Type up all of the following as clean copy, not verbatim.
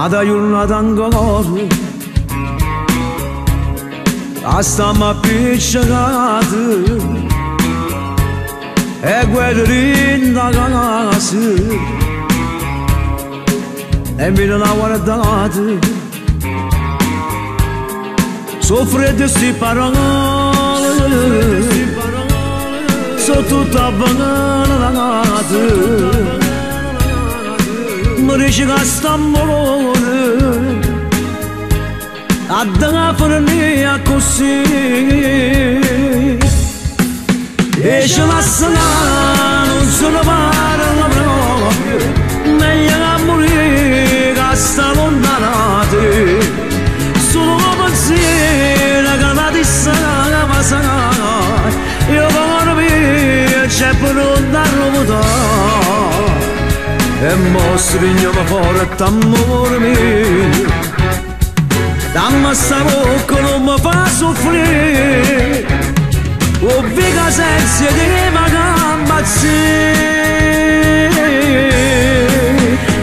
Ada giornata ancora a stiamo appiccicati e guardare da casa e mi non ha guardato soffrete sti parole sono tutta bananate mi dice che sta amore a da fornia così e ce la sarà non sono parla proprio meglio che morire che sta lontanote sono pensiero che la dissana ma sarà io vorrei via c'è per non darlo e mo stringiamo forte amore mio dammi sta bocca non mi fa soffrire o viga senza di magamba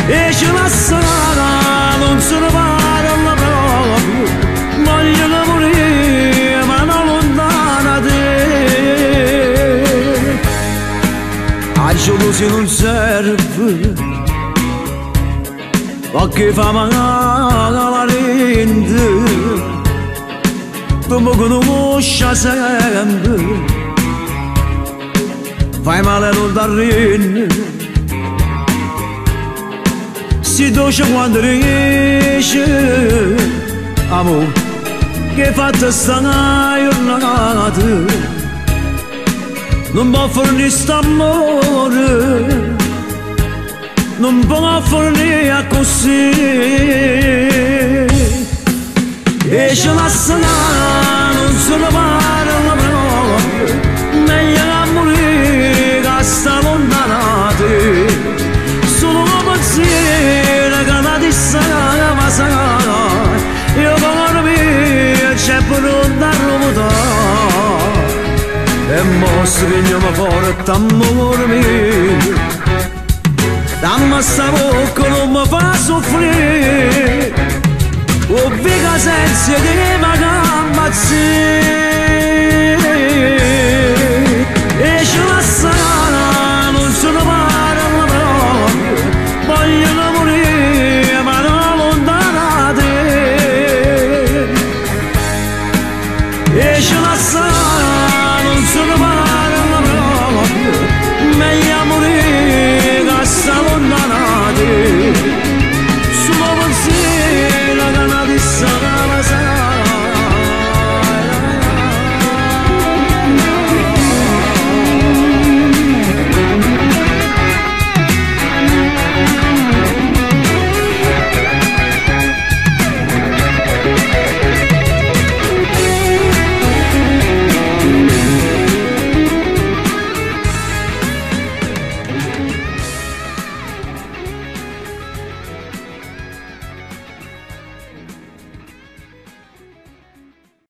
e ce la sarà non se ne parla proprio voglio che morire ma non lontana te a giorno se non serve ma che fa male la rende tu mi conosci sempre fai male non da rende si dolce quando riesce amore che fatta sta giornata non può fornire st'amore non può fornire così e ce la sarà non se ne parla proprio meglio che morire che sta lontanote sono pensiero che la dissana ma sarà io vorrei via c'è per non darlo e mo stringiamo forte amore mio dammi sta bocca non mi fa soffrire o viga senza di